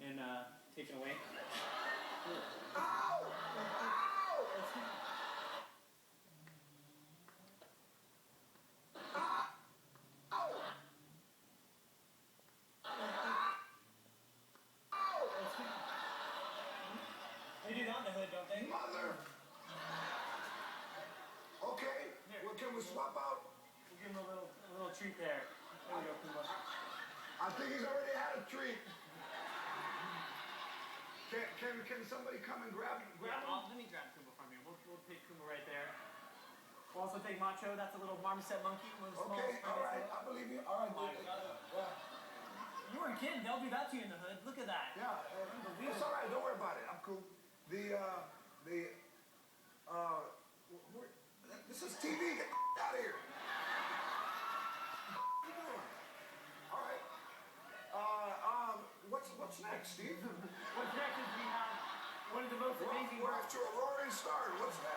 and taken away. Ow! Ow! They do that in the hood, don't they? Mother! Okay, well, can we swap out? We'll give him a little treat there. There we go, Kumba. I think he's already had a treat. Can somebody come and grab him? Let me grab Kumba from you. We'll take Kumba right there. We'll also take Macho. That's a little marmoset monkey. Okay, all right, I believe you. All right, Oh my God. You weren't kidding. They'll do that to you in the hood. Look at that. Yeah, it's all right. Don't worry about it. I'm cool. This is TV. Get out of here. What are you doing? All right. What's next, Steve? What's next is we have one of the most amazing... We're off to a roaring start. What's next?